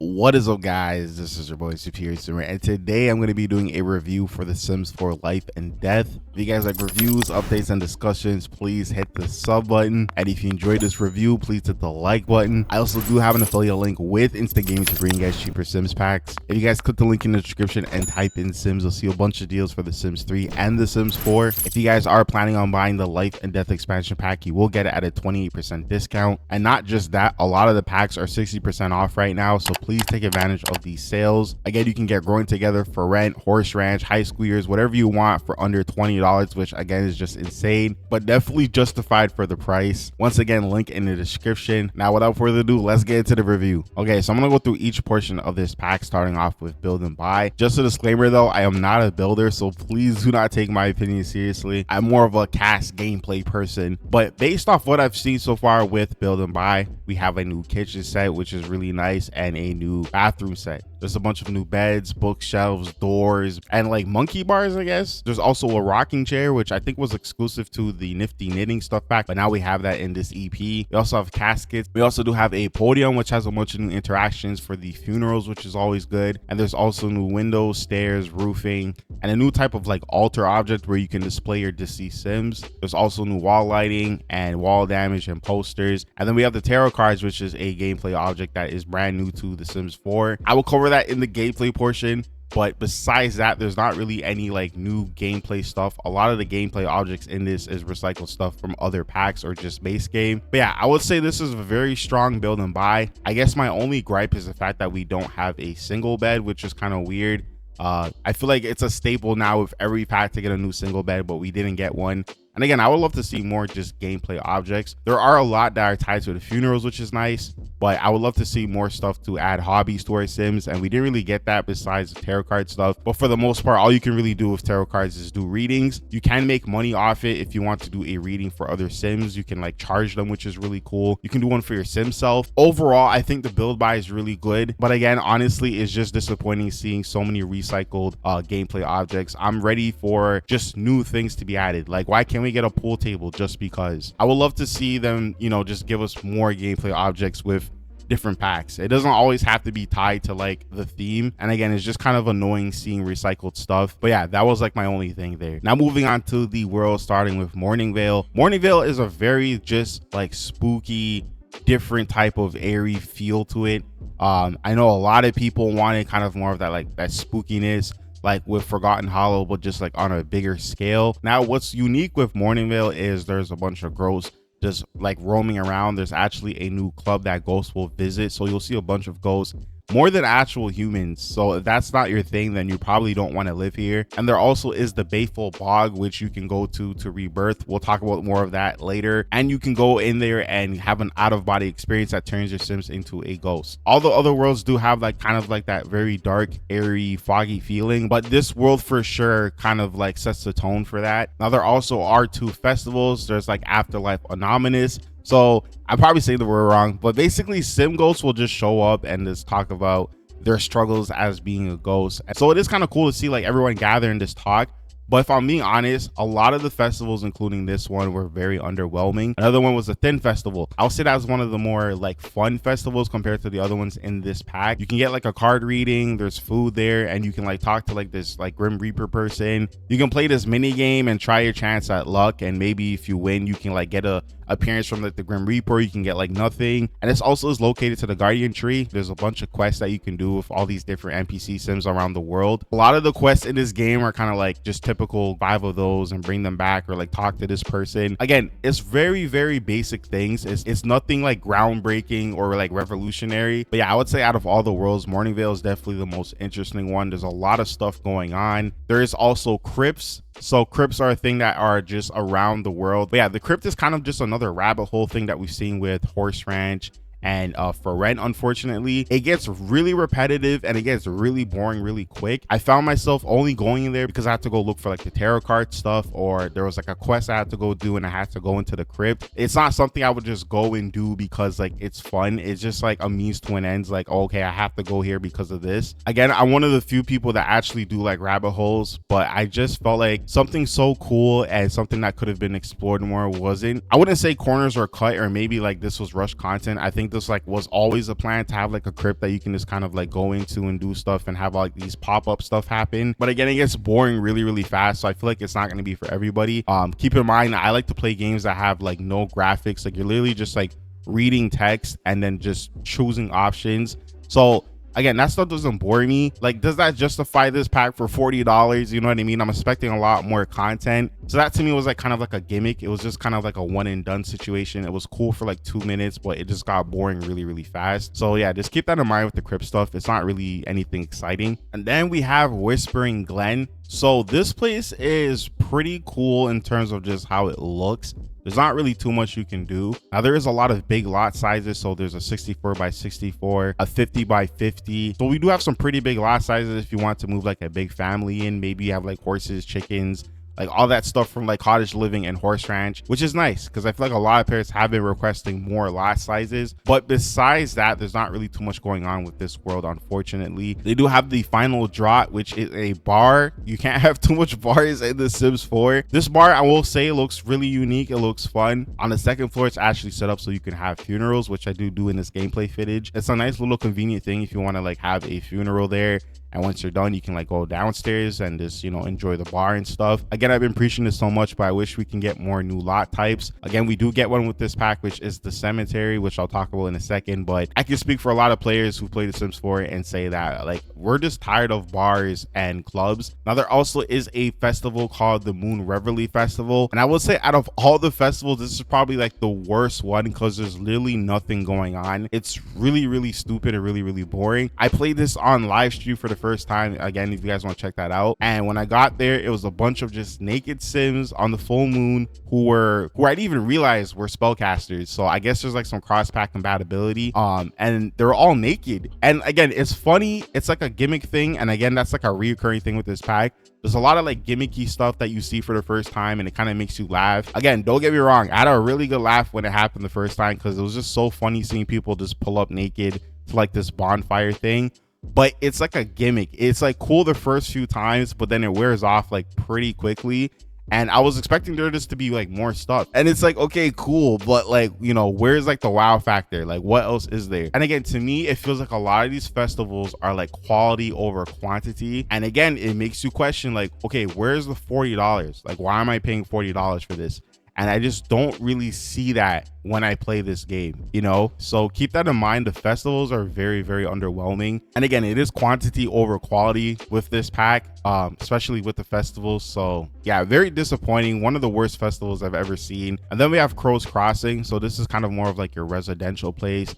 What is up, guys? This is your boy Superior Simmer, and today I'm going to be doing a review for The Sims 4 Life and Death. If you guys like reviews, updates, and discussions, please hit the sub button. And if you enjoyed this review, please hit the like button. I also do have an affiliate link with Instagaming to bring you guys cheaper Sims packs. If you guys click the link in the description and type in Sims, you'll see a bunch of deals for The Sims 3 and The Sims 4. If you guys are planning on buying the Life and Death expansion pack, you will get it at a 28% discount. And not just that, a lot of the packs are 60% off right now, so please take advantage of these sales. Again, you can get Growing Together, For Rent, Horse Ranch, High School Years, whatever you want for under $20, which again is just insane, but definitely justified for the price. Once again, link in the description. Now, without further ado, let's get into the review. Okay, so I'm gonna go through each portion of this pack, starting off with build and buy. Just a disclaimer though, I am not a builder, so please do not take my opinion seriously. I'm more of a cast gameplay person, but based off what I've seen so far with build and buy, we have a new kitchen set, which is really nice, and a new bathroom set. There's a bunch of new beds, bookshelves, doors, and like monkey bars, I guess. There's also a rocking chair, which I think was exclusive to the Nifty Knitting stuff pack, but now we have that in this EP. We also have caskets. We also do have a podium, which has a bunch of new interactions for the funerals, which is always good. And there's also new windows, stairs, roofing, and a new type of like altar object where you can display your deceased Sims. There's also new wall lighting and wall damage and posters. And then we have the tarot cards, which is a gameplay object that is brand new to The Sims 4. I will cover that in the gameplay portion, but besides that, there's not really any like new gameplay stuff. A lot of the gameplay objects in this is recycled stuff from other packs or just base game. But yeah, I would say this is a very strong build and buy. I guess my only gripe is the fact that we don't have a single bed, which is kind of weird. I feel like it's a staple now with every pack to get a new single bed, but we didn't get one. And again, I would love to see more just gameplay objects. There are a lot that are tied to the funerals, which is nice, but I would love to see more stuff to add hobbies to our Sims, and we didn't really get that besides the tarot card stuff. But for the most part, all you can really do with tarot cards is do readings. You can make money off it if you want to do a reading for other Sims. You can like charge them, which is really cool. You can do one for your Sim self. Overall, I think the build buy is really good, but again, honestly, it's just disappointing seeing so many recycled gameplay objects. I'm ready for just new things to be added. Like, why can't we get a pool table just because? I would love to see them, you know, just give us more gameplay objects with different packs. It doesn't always have to be tied to like the theme, and again, it's just kind of annoying seeing recycled stuff. But yeah, that was like my only thing there. Now moving on to the world, starting with Morningvale. Morningvale is a very just like spooky, different type of airy feel to it. I know a lot of people wanted kind of more of that like that spookiness, like with Forgotten Hollow, but just like on a bigger scale. Now what's unique with Morningvale is there's a bunch of ghosts just like roaming around. There's actually a new club that ghosts will visit, so you'll see a bunch of ghosts, more than actual humans. So if that's not your thing, then you probably don't want to live here. And there also is the Bayful Bog, which you can go to rebirth. We'll talk about more of that later. And you can go in there and have an out-of-body experience that turns your Sims into a ghost. All the other worlds do have like kind of like that very dark, airy, foggy feeling, but this world for sure kind of like sets the tone for that. Now there also are two festivals. There's like Afterlife Anonymous. So I'm probably saying the word wrong, but basically Sim ghosts will just show up and just talk about their struggles as being a ghost. So it is kind of cool to see like everyone gather and just talk. But if I'm being honest, a lot of the festivals, including this one, were very underwhelming. Another one was the Thin Festival. I'll say that was one of the more like fun festivals compared to the other ones in this pack. You can get like a card reading, there's food there, and you can like talk to like this like Grim Reaper person. You can play this mini game and try your chance at luck, and maybe if you win, you can like get a appearance from like the Grim Reaper. You can get like nothing. And this also is located to the Guardian Tree. There's a bunch of quests that you can do with all these different NPC Sims around the world. A lot of the quests in this game are kind of like just typical 5 of those and bring them back, or like talk to this person. Again, it's very, very basic things. It's nothing like groundbreaking or like revolutionary. But yeah, I would say out of all the worlds, Morningvale is definitely the most interesting one. There's a lot of stuff going on. There is also crypts. So crypts are a thing that are just around the world. But yeah, the crypt is kind of just another rabbit hole thing that we've seen with Horse Ranch and For Rent. Unfortunately, it gets really repetitive and it gets really boring really quick. I found myself only going in there because I had to go look for like the tarot card stuff, or there was like a quest I had to go do and I had to go into the crypt. It's not something I would just go and do because like it's fun. It's just like a means to an end. Like, oh, okay, I have to go here because of this. Again, I'm one of the few people that actually do like rabbit holes, but I just felt like something so cool and something that could have been explored more wasn't. I wouldn't say corners are cut, or maybe like this was rush content. I think this like was always a plan to have like a crypt that you can just kind of like go into and do stuff and have like these pop-up stuff happen. But again, it gets boring really fast, so I feel like it's not going to be for everybody. Keep in mind, I like to play games that have like no graphics, like you're literally just like reading text and then just choosing options. So again, that stuff doesn't bore me. Like, does that justify this pack for $40? You know what I mean? I'm expecting a lot more content. So that to me was like kind of like a gimmick. It was just kind of like a one and done situation. It was cool for like 2 minutes, but it just got boring really fast. So yeah, just keep that in mind with the crypt stuff. It's not really anything exciting. And then we have Whispering Glen. So this place is pretty cool in terms of just how it looks. There's not really too much you can do. Now there is a lot of big lot sizes. So there's a 64 by 64, a 50 by 50. So we do have some pretty big lot sizes if you want to move like a big family in. Maybe you have like horses, chickens, like all that stuff from like cottage living and horse ranch, which is nice because I feel like a lot of parents have been requesting more lot sizes. But besides that, there's not really too much going on with this world, unfortunately. They do have the final drop, which is a bar. You can't have too much bars in the Sims 4. This bar, I will say, looks really unique. It looks fun. On the second floor, it's actually set up so you can have funerals, which I do in this gameplay footage. It's a nice little convenient thing if you want to like have a funeral there. And once you're done, you can like go downstairs and just, you know, enjoy the bar and stuff. Again, I've been preaching this so much, but I wish we can get more new lot types. Again, we do get one with this pack, which is the cemetery, which I'll talk about in a second. But I can speak for a lot of players who play The Sims 4 and say that like we're just tired of bars and clubs. Now there also is a festival called the Moon Reveille Festival. And I will say out of all the festivals, this is probably like the worst one because there's literally nothing going on. It's really stupid and really boring. I played this on live stream for the first time, again, if you guys want to check that out. And when I got there, it was a bunch of just naked Sims on the full moon who I didn't even realize were spellcasters. So I guess there's like some cross pack compatibility, and they're all naked. And again, it's funny, it's like a gimmick thing, and again, that's like a reoccurring thing with this pack. There's a lot of like gimmicky stuff that you see for the first time and it kind of makes you laugh. Again, don't get me wrong, I had a really good laugh when it happened the first time because it was just so funny seeing people just pull up naked to like this bonfire thing. But it's like a gimmick. It's like cool the first few times, but then it wears off like pretty quickly. And I was expecting there just to be like more stuff, and it's like, okay, cool, but like, you know, where's like the wow factor? Like what else is there? And again, to me, it feels like a lot of these festivals are like quality over quantity. And again, it makes you question like, okay, where's the $40? Like, why am I paying $40 for this? And I just don't really see that when I play this game, you know? So keep that in mind. The festivals are very underwhelming. And again, it is quantity over quality with this pack, especially with the festivals. So yeah, very disappointing. One of the worst festivals I've ever seen. And then we have Crow's Crossing. So this is kind of more of like your residential place.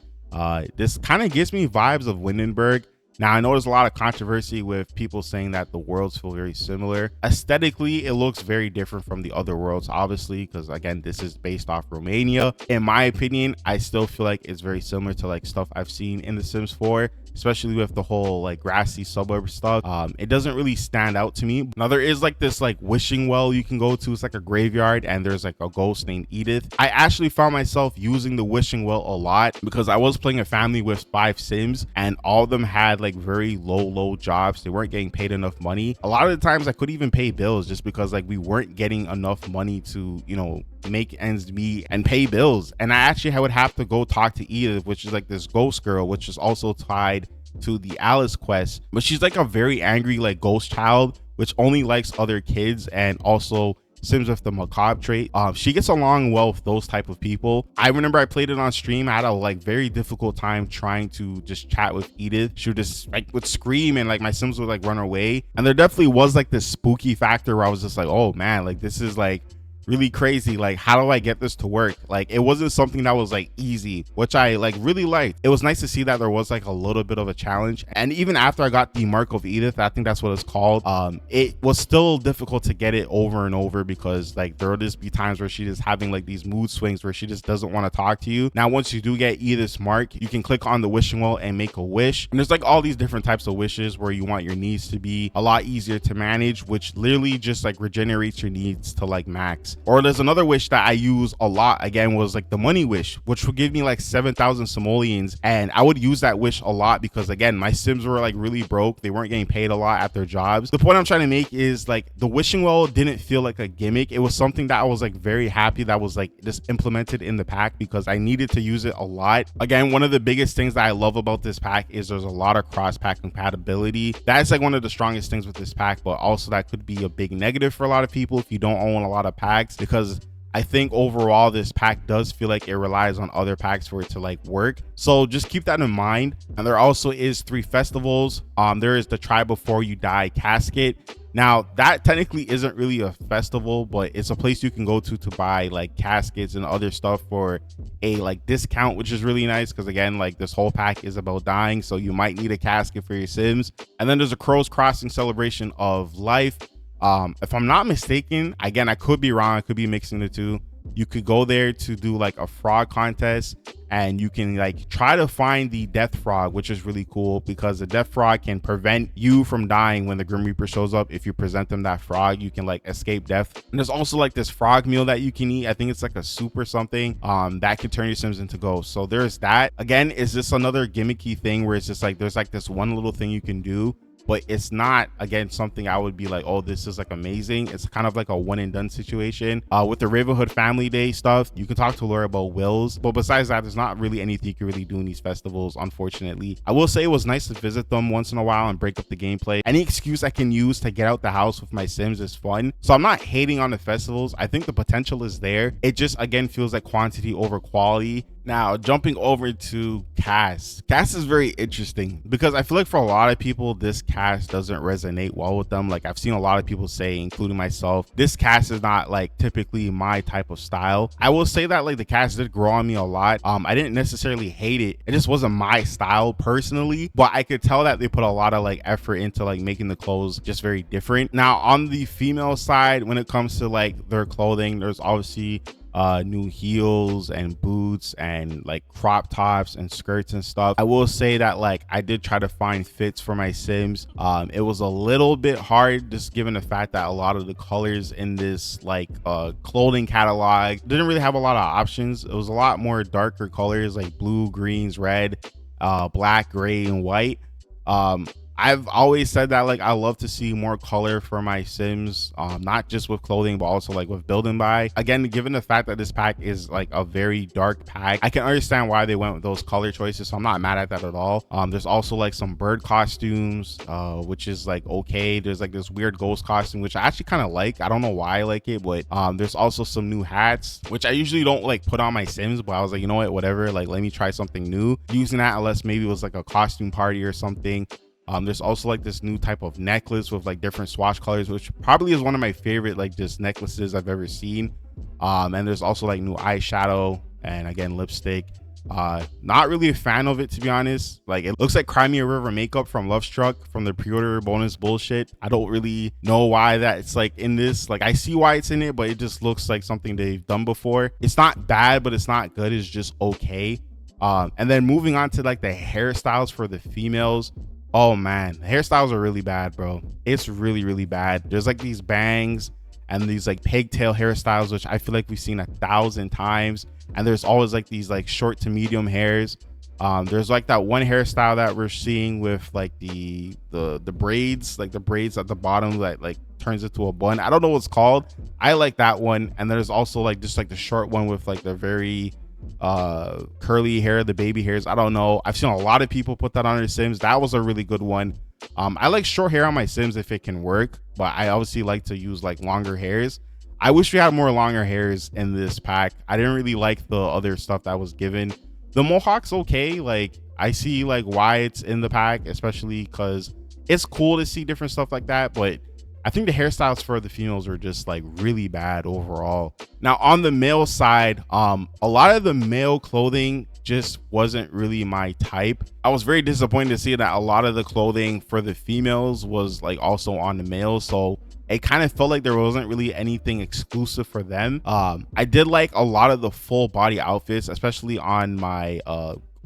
This kind of gives me vibes of Windenburg. Now, I know there's a lot of controversy with people saying that the worlds feel very similar. Aesthetically, it looks very different from the other worlds, obviously, because again, this is based off Romania. In my opinion, I still feel like it's very similar to like stuff I've seen in The Sims 4, especially with the whole like grassy suburb stuff. It doesn't really stand out to me. Now, there is like this like wishing well you can go to. It's like a graveyard and there's like a ghost named Edith. I actually found myself using the wishing well a lot because I was playing a family with 5 Sims and all of them had like very low jobs. They weren't getting paid enough money. A lot of the times I couldn't even pay bills just because like we weren't getting enough money to, you know, make ends meet and pay bills. And I would have to go talk to Edith, which is like this ghost girl, which is also tied to the Alice quest, but she's like a very angry like ghost child which only likes other kids and also Sims with the macabre trait. She gets along well with those type of people. I remember I played it on stream. I had a like very difficult time trying to just chat with Edith. She would just like would scream and like my Sims would like run away. And there definitely was like this spooky factor where I was just like, oh man, like this is like really crazy. Like, how do I get this to work? Like, it wasn't something that was like easy, which I like really liked. It was nice to see that there was like a little bit of a challenge. And even after I got the Mark of Edith, I think that's what it's called, it was still difficult to get it over and over because like there would just be times where she just having like these mood swings where she just doesn't want to talk to you. Now once you do get Edith's Mark, you can click on the wishing well and make a wish, and there's like all these different types of wishes where you want your needs to be a lot easier to manage, which literally just like regenerates your needs to like max. this. Or there's another wish that I use a lot, again, was like the money wish, which would give me like 7,000 simoleons. And I would use that wish a lot because, again, my Sims were like really broke. They weren't getting paid a lot at their jobs. The point I'm trying to make is like the wishing well didn't feel like a gimmick. It was something that I was like very happy that was like just implemented in the pack because I needed to use it a lot. Again, one of the biggest things that I love about this pack is there's a lot of cross pack compatibility. That's like one of the strongest things with this pack, but also that could be a big negative for a lot of people if you don't own a lot of packs, because I think overall this pack does feel like it relies on other packs for it to like work. So just keep that in mind. And there also is 3 festivals. There is the Try Before You Die casket. Now that technically isn't really a festival, but it's a place you can go to buy like caskets and other stuff for a like discount, which is really nice because, again, like this whole pack is about dying, so you might need a casket for your Sims. And then there's a Crow's Crossing celebration of life. If I'm not mistaken, again, I could be wrong, I could be mixing the two. You could go there to do like a frog contest, and you can like try to find the death frog, which is really cool because the death frog can prevent you from dying when the Grim Reaper shows up. If you present them that frog, you can like escape death. And there's also like this frog meal that you can eat. I think it's like a soup or something that can turn your Sims into ghosts. So there's that. Again, is this another gimmicky thing where it's just like there's like this one little thing you can do, but it's not, again, something I would be like, oh, this is like amazing. It's kind of like a one and done situation. With the Ravenwood Family Day stuff, you can talk to Laura about wills, but besides that, there's not really anything you can really do in these festivals, unfortunately. I will say it was nice to visit them once in a while and break up the gameplay. Any excuse I can use to get out the house with my Sims is fun. So I'm not hating on the festivals. I think the potential is there. It just, again, feels like quantity over quality. Now, jumping over to cast. Cast is very interesting because I feel like for a lot of people, this cast doesn't resonate well with them. Like I've seen a lot of people say, including myself, this cast is not like typically my type of style. I will say that like the cast did grow on me a lot. I didn't necessarily hate it. It just wasn't my style personally, but I could tell that they put a lot of like effort into like making the clothes just very different. Now on the female side, when it comes to like their clothing, there's obviously new heels and boots and like crop tops and skirts and stuff. I will say that like I did try to find fits for my Sims. It was a little bit hard just given the fact that a lot of the colors in this like clothing catalog didn't really have a lot of options. It was a lot more darker colors like blue, greens, red, black, gray, and white. I've always said that like I love to see more color for my Sims, not just with clothing but also like with building by. Again, given the fact that this pack is like a very dark pack, I can understand why they went with those color choices, so I'm not mad at that at all. There's also like some bird costumes, which is like okay. There's like this weird ghost costume which I actually kind of like. I don't know why I like it, but there's also some new hats which I usually don't like put on my Sims, but I was like, you know what, whatever, like let me try something new using that, unless maybe it was like a costume party or something. There's also like this new type of necklace with like different swatch colors, which probably is one of my favorite like just necklaces I've ever seen. And there's also like new eyeshadow and, again, lipstick. Not really a fan of it, to be honest. Like it looks like Crimea River makeup from Love Struck from the pre-order bonus bullshit. I don't really know why that it's like in this. Like I see why it's in it, but it just looks like something they've done before. It's not bad, but it's not good. It's just okay. And then moving on to like the hairstyles for the females. Oh man, the hairstyles are really bad, bro. It's really, really bad. There's like these bangs and these like pigtail hairstyles, which I feel like we've seen 1,000 times. And there's always like these like short to medium hairs. There's like that one hairstyle that we're seeing with like the braids, like the braids at the bottom that like turns into a bun. I don't know what's called. I like that one. And there's also like just like the short one with like the very curly hair, the baby hairs. I don't know, I've seen a lot of people put that on their Sims. That was a really good one. I like short hair on my Sims if it can work, but I obviously like to use like longer hairs. I wish we had more longer hairs in this pack. I didn't really like the other stuff that was given. The mohawk's okay. Like I see like why it's in the pack, especially because it's cool to see different stuff like that, but I think the hairstyles for the females are just like really bad overall. Now on the male side, a lot of the male clothing just wasn't really my type. I was very disappointed to see that a lot of the clothing for the females was like also on the males, so it kind of felt like there wasn't really anything exclusive for them. I did like a lot of the full body outfits, especially on my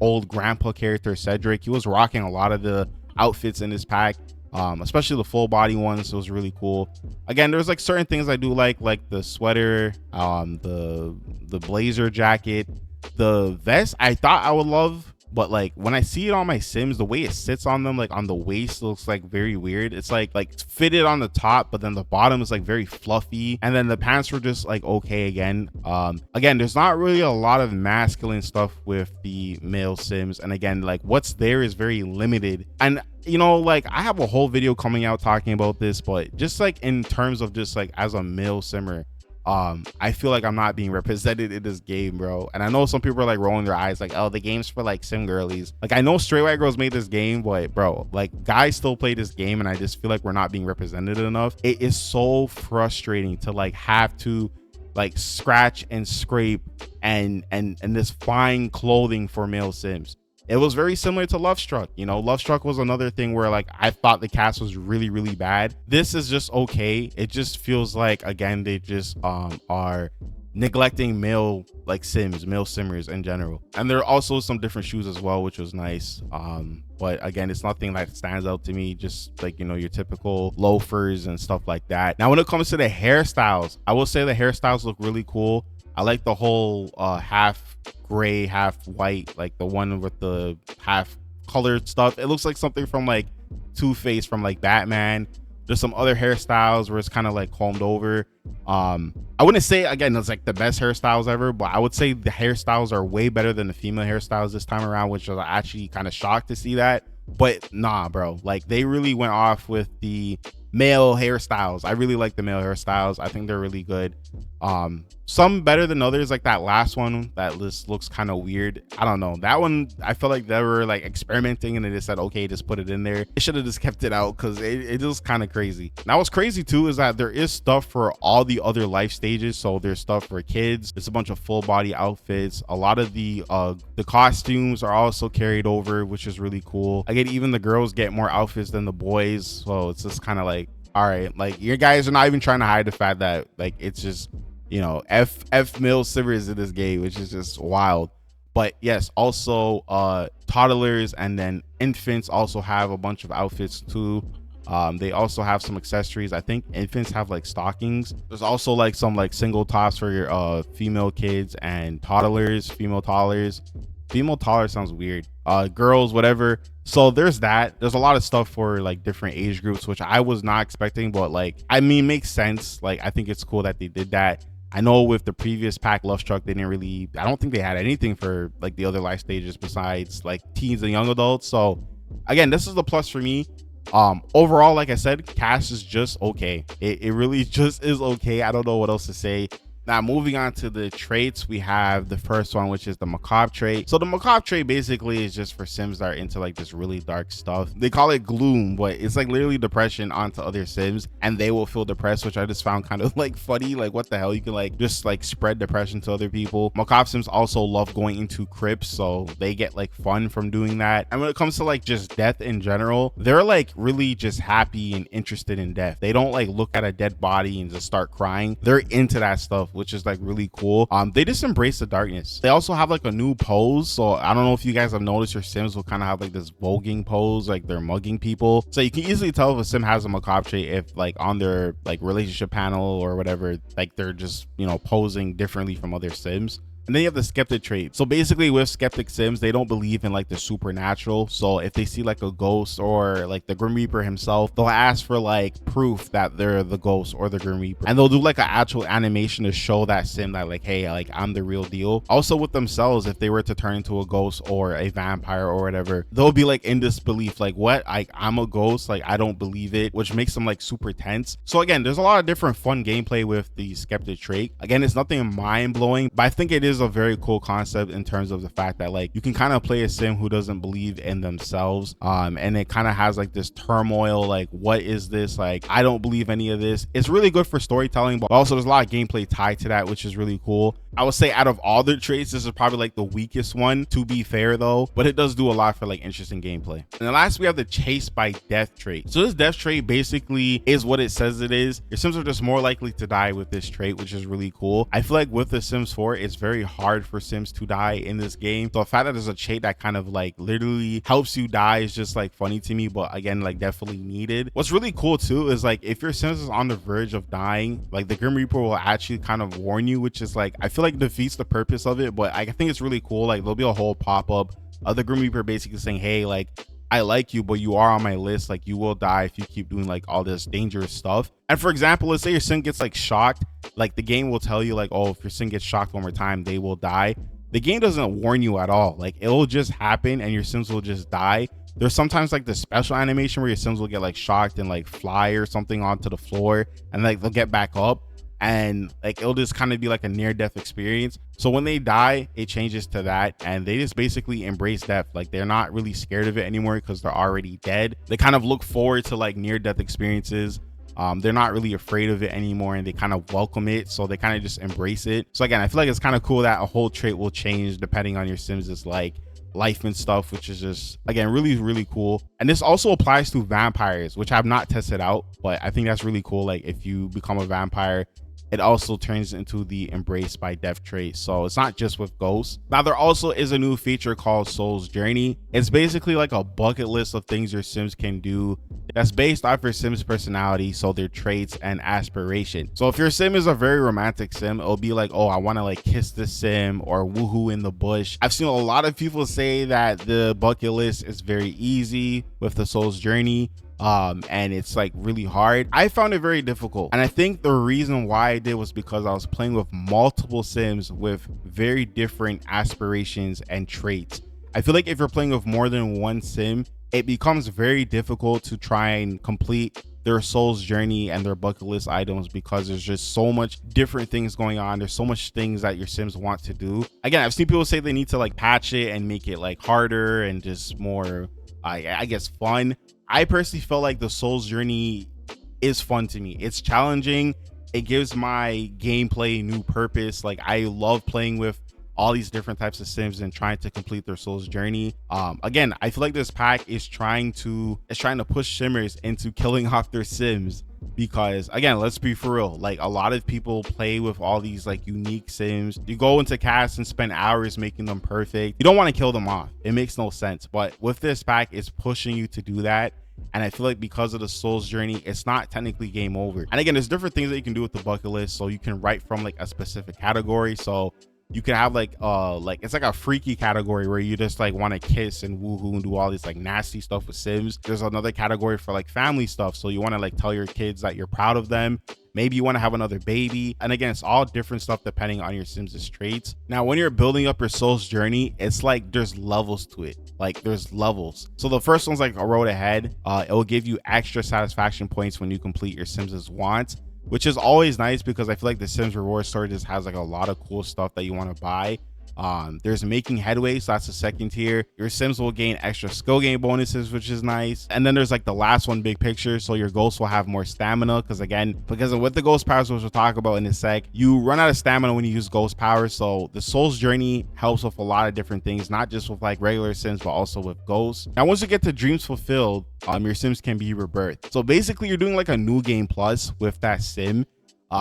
old grandpa character Cedric. He was rocking a lot of the outfits in this pack. especially the full body ones. It was really cool. Again, there's like certain things I do like the sweater, the blazer jacket, the vest. I thought I would love, but like when I see it on my Sims, the way it sits on them, like on the waist, looks like very weird. It's like fitted on the top, but then the bottom is like very fluffy, and then the pants were just like okay again. Again, there's not really a lot of masculine stuff with the male Sims, and again, like what's there is very limited. And you know, like I have a whole video coming out talking about this, but just like in terms of just like as a male simmer, I feel like I'm not being represented in this game, bro. And I know some people are like rolling their eyes like, oh, the game's for like sim girlies. Like I know straight white girls made this game, but bro, like guys still play this game, and I just feel like we're not being represented enough. It is so frustrating to like have to like scratch and scrape and this fine clothing for male sims. It was very similar to Love Struck. You know, Love Struck was another thing where like I thought the cast was really, really bad. This is just okay. It just feels like, again, they just are neglecting male like sims, male simmers in general. And there are also some different shoes as well, which was nice. But again, it's nothing that stands out to me, just like, you know, your typical loafers and stuff like that. Now when it comes to the hairstyles, I will say the hairstyles look really cool. I like the whole half gray, half white, like the one with the half colored stuff. It looks like something from like Two-Face from like Batman. There's some other hairstyles where it's kind of like combed over. I wouldn't say, again, it's like the best hairstyles ever, but I would say the hairstyles are way better than the female hairstyles this time around, which was actually kind of shocked to see that. But nah, bro, like they really went off with the male hairstyles. I really like the male hairstyles. I think they're really good. Some better than others, like that last one that looks kind of weird. I don't know, that one I felt like they were like experimenting and they just said, okay, just put it in there. They should have just kept it out because it was kind of crazy. Now what's crazy too is that there is stuff for all the other life stages. So there's stuff for kids, there's a bunch of full body outfits. A lot of the costumes are also carried over, which is really cool. Again, even the girls get more outfits than the boys, so it's just kind of like, all right, like you guys are not even trying to hide the fact that like it's just, you know, f male simmers in this game, which is just wild. But yes, also toddlers and then infants also have a bunch of outfits too. They also have some accessories. I think infants have like stockings. There's also like some like single tops for your female kids and toddlers, female toddlers. Female toddler sounds weird. Girls, whatever. So there's that. There's a lot of stuff for like different age groups, which I was not expecting, but like, I mean, makes sense. Like, I think it's cool that they did that. I know with the previous pack, Love Struck, they didn't really, I don't think they had anything for like the other life stages besides like teens and young adults. So again, this is the plus for me. Overall, like I said, cast is just okay. It really just is okay. I don't know what else to say. Now moving on to the traits, we have the first one, which is the macabre trait. So the macabre trait basically is just for sims that are into like this really dark stuff. They call it gloom, but it's like literally depression onto other sims and they will feel depressed, which I just found kind of like funny. Like what the hell, you can like just like spread depression to other people. Macabre sims also love going into crypts, so they get like fun from doing that. And when it comes to like just death in general, they're like really just happy and interested in death. They don't like look at a dead body and just start crying. They're into that stuff, which is like really cool. They just embrace the darkness. They also have like a new pose, so I don't know if you guys have noticed, your sims will kind of have like this voguing pose, like they're mugging people. So you can easily tell if a sim has a macabre trait if like on their like relationship panel or whatever, like they're just, you know, posing differently from other sims. And then you have the skeptic trait. So basically with skeptic sims, they don't believe in like the supernatural. So if they see like a ghost or like the Grim Reaper himself, they'll ask for like proof that they're the ghost or the Grim Reaper. And they'll do like an actual animation to show that sim that like, hey, like I'm the real deal. Also with themselves, if they were to turn into a ghost or a vampire or whatever, they'll be like in disbelief, like what? I'm a ghost, like I don't believe it, which makes them like super tense. So again, there's a lot of different fun gameplay with the skeptic trait. Again, it's nothing mind blowing, but I think it is a very cool concept in terms of the fact that like you can kind of play a sim who doesn't believe in themselves, and it kind of has like this turmoil, like what is this, like I don't believe any of this. It's really good for storytelling, but also there's a lot of gameplay tied to that, which is really cool. I would say out of all the traits, this is probably like the weakest one, to be fair though, but it does do a lot for like interesting gameplay. And then last, we have the chase by death trait. So this death trait basically is what it says it is. Your Sims are just more likely to die with this trait, which is really cool. I feel like with the Sims 4, it's very hard for Sims to die in this game. So the fact that there's a trait that kind of like literally helps you die is just like funny to me, but again, like definitely needed. What's really cool too is like if your Sims is on the verge of dying, like the Grim Reaper will actually kind of warn you, which is like, I feel like defeats the purpose of it, but I think it's really cool. Like there'll be a whole pop-up of the Grim Reaper basically saying, hey, like I like you, but you are on my list, like you will die if you keep doing like all this dangerous stuff. And for example, let's say your Sim gets like shocked, like the game will tell you like, oh, if your Sim gets shocked one more time, they will die. The game doesn't warn you at all. Like it'll just happen and your Sims will just die. There's sometimes like the special animation where your Sims will get like shocked and like fly or something onto the floor, and like they'll get back up, and like it'll just kind of be like a near-death experience. So when they die, it changes to that, and they just basically embrace death. Like they're not really scared of it anymore because they're already dead. They kind of look forward to like near-death experiences. They're not really afraid of it anymore, and they kind of welcome it, so they kind of just embrace it. So again, I feel like it's kind of cool that a whole trait will change depending on your Sims' like life and stuff, which is just again really cool. And this also applies to vampires, which I've not tested out, but I think that's really cool. Like if you become a vampire, it also turns into the embrace by death trait. So it's not just with ghosts. Now there also is a new feature called Soul's Journey. It's basically like a bucket list of things your Sims can do that's based off your Sim's personality, so their traits and aspiration. So if your Sim is a very romantic Sim, it'll be like, oh, I want to like kiss the Sim or woohoo in the bush. I've seen a lot of people say that the bucket list is very easy with the Soul's Journey, and it's like really hard. I found it very difficult, and I think the reason why I did was because I was playing with multiple Sims with very different aspirations and traits. I feel like if you're playing with more than one Sim, it becomes very difficult to try and complete their Soul's Journey and their bucket list items because there's just so much different things going on. There's so much things that your Sims want to do. Again, I've seen people say they need to like patch it and make it like harder and just more I guess fun. I personally felt like the Soul's Journey is fun to me. It's challenging. It gives my gameplay new purpose. Like I love playing with all these different types of Sims and trying to complete their Soul's Journey. Again, I feel like this pack is trying to push Simmers into killing off their Sims, because again, let's be for real, like a lot of people play with all these like unique Sims. You go into cast and spend hours making them perfect. You don't want to kill them off. It makes no sense. But with this pack, it's pushing you to do that. And I feel like because of the Soul's Journey, it's not technically game over. And again, there's different things that you can do with the bucket list. So you can write from like a specific category. So you can have like it's like a freaky category where you just like want to kiss and woohoo and do all this like nasty stuff with Sims. There's another category for like family stuff, so you want to like tell your kids that you're proud of them. Maybe you want to have another baby. And again, it's all different stuff depending on your Sims' traits. Now when you're building up your Soul's Journey, it's like there's levels to it. Like there's levels. So the first one's like a road ahead. It will give you extra satisfaction points when you complete your Sims' wants, which is always nice because I feel like the Sims reward store just has like a lot of cool stuff that you want to buy. There's making headway, so that's the second tier. Your Sims will gain extra skill gain bonuses, which is nice. And then there's like the last one, big picture, so your ghosts will have more stamina, because of what the ghost powers, which we'll talk about in a sec, you run out of stamina when you use ghost powers. So the Soul's Journey helps with a lot of different things, not just with like regular Sims but also with ghosts. Now once you get to dreams fulfilled, your Sims can be rebirthed. So basically you're doing like a new game plus with that Sim,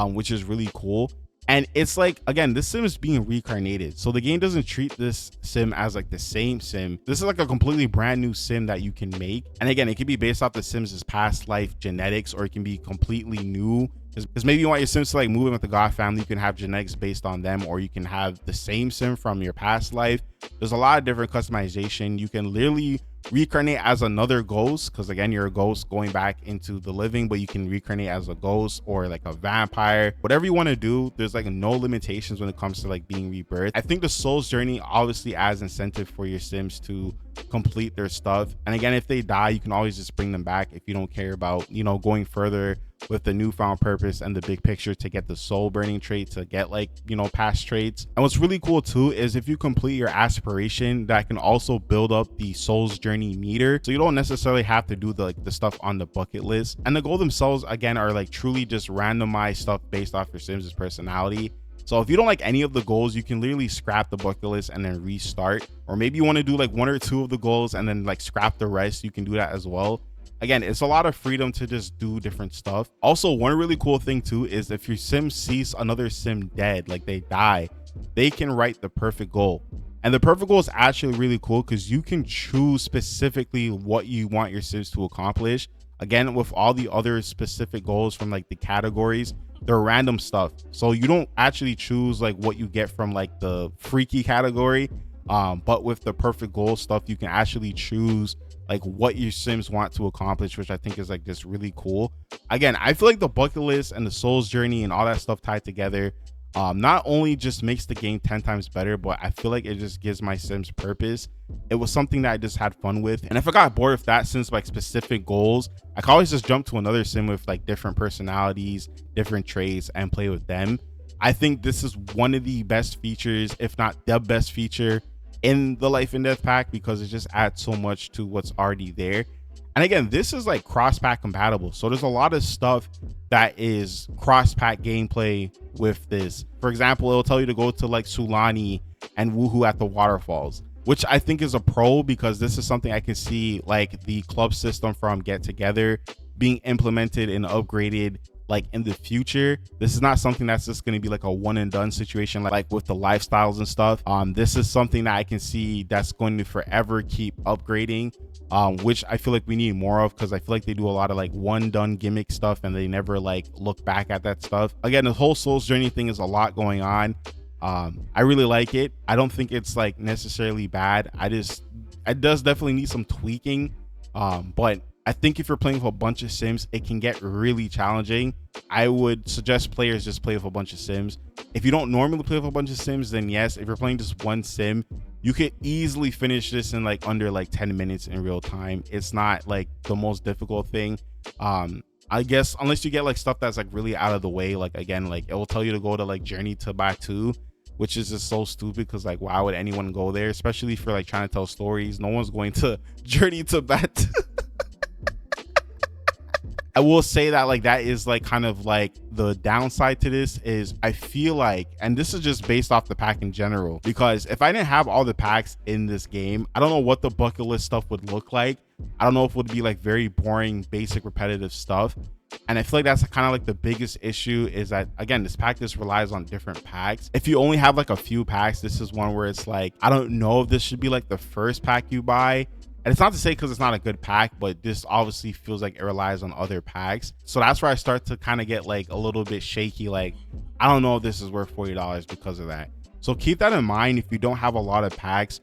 which is really cool. And it's like, again, this Sim is being reincarnated, so the game doesn't treat this Sim as like the same Sim. This is like a completely brand new Sim that you can make. And again, it can be based off the Sims' past life genetics, or it can be completely new, because maybe you want your Sims to like move in with the God family. You can have genetics based on them, or you can have the same Sim from your past life. There's a lot of different customization. You can literally reincarnate as another ghost, because again, you're a ghost going back into the living, but you can reincarnate as a ghost or like a vampire, whatever you want to do. There's like no limitations when it comes to like being rebirthed. I think the Soul's Journey obviously adds incentive for your Sims to complete their stuff. And again, if they die, you can always just bring them back if you don't care about, you know, going further with the newfound purpose and the big picture to get the soul burning trait, to get like, you know, past traits. And what's really cool too is if you complete your aspiration, that can also build up the Soul's Journey meter, so you don't necessarily have to do the stuff on the bucket list. And the goals themselves again are like truly just randomized stuff based off your Sims' personality. So if you don't like any of the goals, you can literally scrap the bucket list and then restart. Or maybe you want to do like 1 or 2 of the goals and then like scrap the rest. You can do that as well. Again, it's a lot of freedom to just do different stuff. Also, one really cool thing too is if your sim sees another sim dead, like they die, they can write the perfect goal. And the perfect goal is actually really cool because you can choose specifically what you want your sims to accomplish. Again, with all the other specific goals from like the categories, they're random stuff. So you don't actually choose like what you get from like the freaky category. But with the perfect goal stuff, you can actually choose like what your sims want to accomplish, which I think is like just really cool. Again, I feel like the bucket list and the soul's journey and all that stuff tied together not only just makes the game 10 times better, but I feel like it just gives my sims purpose. It was something that I just had fun with, and if I got bored with that sims like specific goals, I can always just jump to another sim with like different personalities, different traits, and play with them. I think this is one of the best features, if not the best feature in the life and death pack, because it just adds so much to what's already there. And again, this is like cross pack compatible, so there's a lot of stuff that is cross pack gameplay with this. For example, it'll tell you to go to like Sulani and woohoo at the waterfalls, which I think is a pro, because this is something I can see like the club system from Get Together being implemented and upgraded like in the future. This is not something that's just going to be like a one and done situation like with the lifestyles and stuff. This is something that I can see that's going to forever keep upgrading, which I feel like we need more of, because I feel like they do a lot of like one done gimmick stuff and they never like look back at that stuff. Again, the whole Souls Journey thing is a lot going on. I really like it. I don't think it's like necessarily bad. It does definitely need some tweaking, but I think if you're playing with a bunch of sims, it can get really challenging. I would suggest players just play with a bunch of sims. If you don't normally play with a bunch of sims, then yes, if you're playing just one sim, you could easily finish this in like under like 10 minutes in real time. It's not like the most difficult thing. I guess unless you get like stuff that's like really out of the way, like again, like it will tell you to go to like Journey to Batu, which is just so stupid, because like why would anyone go there, especially for like trying to tell stories? No one's going to Journey to Batu. I will say that like that is like kind of like the downside to this is I feel like, and this is just based off the pack in general, because if I didn't have all the packs in this game, I don't know what the bucket list stuff would look like. I don't know if it would be like very boring, basic, repetitive stuff. And I feel like that's kind of like the biggest issue, is that again, this pack just relies on different packs. If you only have like a few packs, this is one where it's like, I don't know if this should be like the first pack you buy. And it's not to say because it's not a good pack, but this obviously feels like it relies on other packs. So that's where I start to kind of get like a little bit shaky. Like, I don't know if this is worth $40 because of that. So keep that in mind. If you don't have a lot of packs,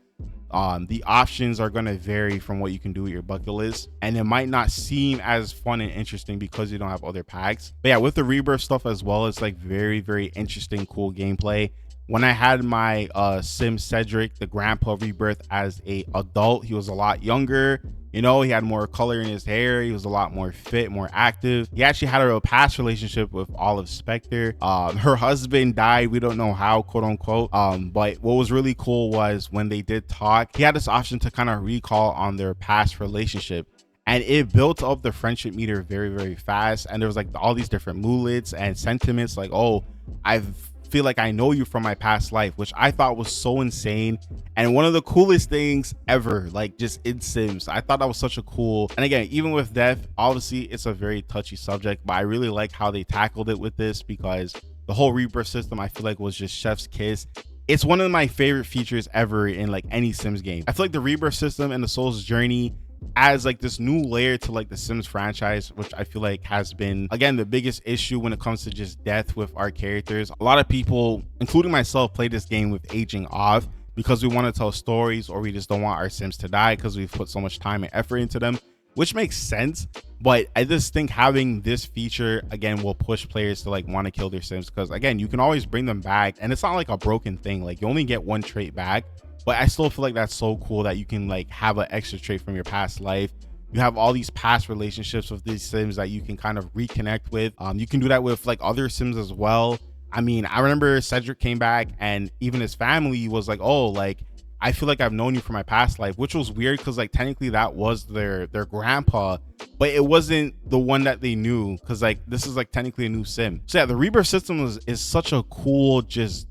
the options are going to vary from what you can do with your bucket list, and it might not seem as fun and interesting because you don't have other packs. But yeah, with the rebirth stuff as well, it's like very, very interesting, cool gameplay. When I had my sim Cedric, the grandpa rebirth, as a adult, he was a lot younger. You know, he had more color in his hair. He was a lot more fit, more active. He actually had a past relationship with Olive Spectre. Her husband died. We don't know how, quote unquote. But what was really cool was when they did talk, he had this option to kind of recall on their past relationship. And it built up the friendship meter very, very fast. And there was like all these different moodlets and sentiments like, oh, I feel like I know you from my past life, which I thought was so insane. And one of the coolest things ever, like just in Sims. I thought that was such a cool, and again, even with death, obviously it's a very touchy subject, but I really like how they tackled it with this, because the whole rebirth system I feel like was just chef's kiss. It's one of my favorite features ever in like any Sims game. I feel like the rebirth system and the Soul's Journey adds like this new layer to like the Sims franchise, which I feel like has been, again, the biggest issue when it comes to just death with our characters. A lot of people, including myself, play this game with aging off because we want to tell stories, or we just don't want our Sims to die because we've put so much time and effort into them, which makes sense. But I just think having this feature again will push players to like want to kill their Sims, because again, you can always bring them back and it's not like a broken thing. Like, you only get one trait back, but I still feel like that's so cool that you can like have an extra trait from your past life. You have all these past relationships with these Sims that you can kind of reconnect with. You can do that with like other Sims as well. I mean, I remember Cedric came back and even his family was like, oh, like, I feel like I've known you from my past life, which was weird because like technically that was their grandpa but it wasn't the one that they knew, because like this is like technically a new sim. So yeah, the rebirth system is such a cool, just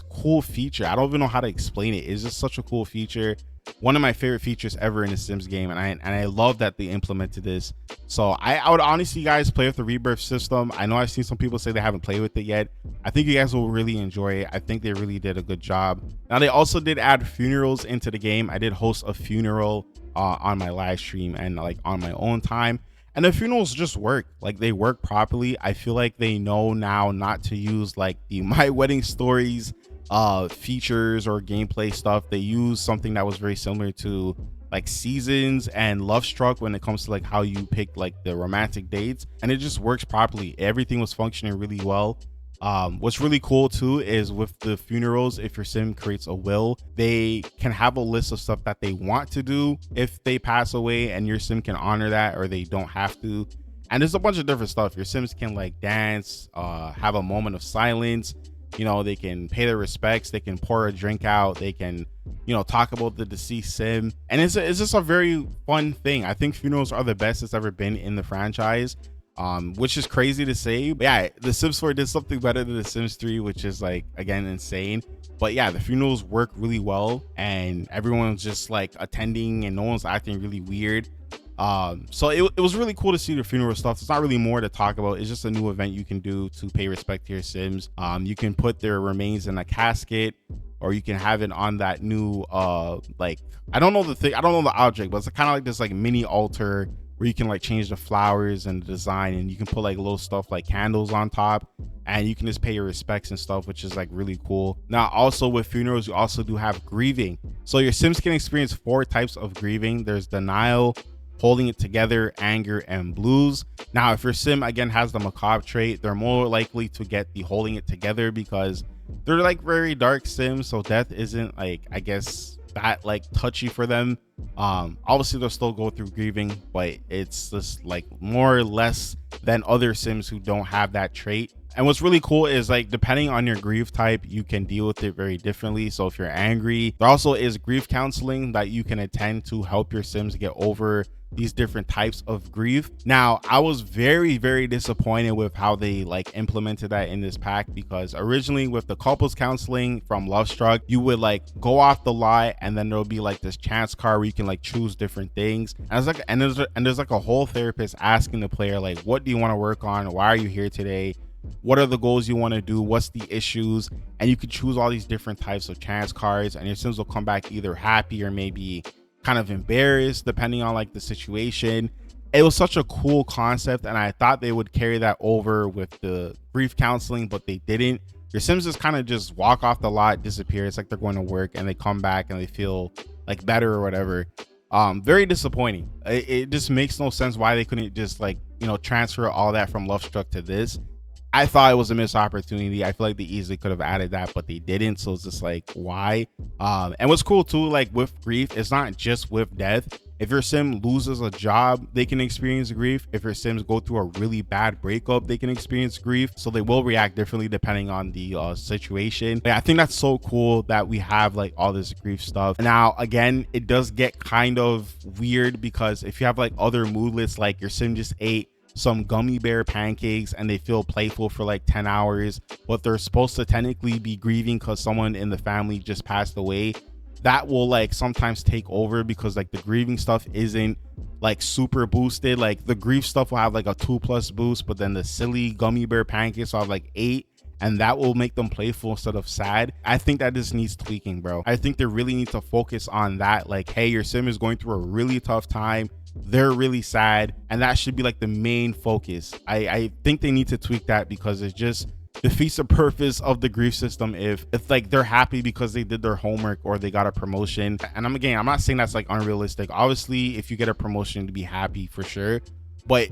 cool feature. I don't even know how to explain it. It's just such a cool feature, one of my favorite features ever in a Sims game, and I love that they implemented this. So I would honestly, guys, play with the rebirth system. I know I've seen some people say they haven't played with it yet. I think you guys will really enjoy it. I think they really did a good job. Now they also did add funerals into the game. I did host a funeral on my live stream and like on my own time, and the funerals just work. Like they work properly. I feel like they know now not to use like the My Wedding Stories features or gameplay stuff. They use something that was very similar to like Seasons and Love Struck when it comes to like how you pick like the romantic dates, and it just works properly. Everything was functioning really well. What's really cool too is with the funerals, if your sim creates a will, they can have a list of stuff that they want to do if they pass away, and your sim can honor that, or they don't have to. And there's a bunch of different stuff. Your sims can like dance, have a moment of silence, you know, they can pay their respects, they can pour a drink out, they can, you know, talk about the deceased sim, and it's just a very fun thing. I think funerals are the best it's ever been in the franchise, which is crazy to say, but yeah, the Sims 4 did something better than the Sims 3, which is like, again, insane. But yeah, the funerals work really well, and everyone's just like attending and no one's acting really weird. So it was really cool to see the funeral stuff. It's not really more to talk about. It's just a new event you can do to pay respect to your sims. You can put their remains in a casket, or you can have it on that new like, I don't know the object, but it's kind of like this like mini altar where you can like change the flowers and the design, and you can put like little stuff like candles on top, and you can just pay your respects and stuff, which is like really cool. Now also with funerals, you also do have grieving. So your sims can experience 4 types of grieving. There's denial, holding it together, anger, and blues. Now if your sim again has the macabre trait, they're more likely to get the holding it together because they're like very dark sims, so death isn't like, I guess, that like touchy for them. Obviously they'll still go through grieving, but it's just like more or less than other sims who don't have that trait. And what's really cool is like, depending on your grief type, you can deal with it very differently. So if you're angry, there also is grief counseling that you can attend to help your sims get over these different types of grief. Now I was very disappointed with how they like implemented that in this pack, because originally with the couples counseling from Love Struck, you would like go off the lot, and then there'll be like this chance card where you can like choose different things, and it's like, and there's like a whole therapist asking the player like, what do you want to work on, why are you here today, what are the goals you want to do, what's the issues, and you can choose all these different types of chance cards, and your sims will come back either happy or maybe kind of embarrassed depending on like the situation. It was such a cool concept, and I thought they would carry that over with the grief counseling, but they didn't. Your sims just kind of just walk off the lot, disappear. It's like they're going to work and they come back and they feel like better or whatever. Very disappointing. It just makes no sense why they couldn't just like, you know, transfer all that from Love Struck to this. I thought it was a missed opportunity. I feel like they easily could have added that, but they didn't. So it's just like, why? And what's cool too, like with grief, it's not just with death. If your sim loses a job, they can experience grief. If your sims go through a really bad breakup, they can experience grief. So they will react differently depending on the situation. But I think that's so cool that we have like all this grief stuff. Now, again, it does get kind of weird, because if you have like other moodlets, like your sim just ate some gummy bear pancakes and they feel playful for like 10 hours, but they're supposed to technically be grieving because someone in the family just passed away, that will like sometimes take over, because like the grieving stuff isn't like super boosted. Like the grief stuff will have like a 2+ boost, but then the silly gummy bear pancakes will have like 8, and that will make them playful instead of sad. I think that just needs tweaking, bro. I think they really need to focus on that. Like, hey, your sim is going through a really tough time, they're really sad, and that should be like the main focus. I think they need to tweak that, because it just defeats the purpose of the grief system if like they're happy because they did their homework or they got a promotion. And I'm not saying that's like unrealistic. Obviously if you get a promotion, to be happy for sure, but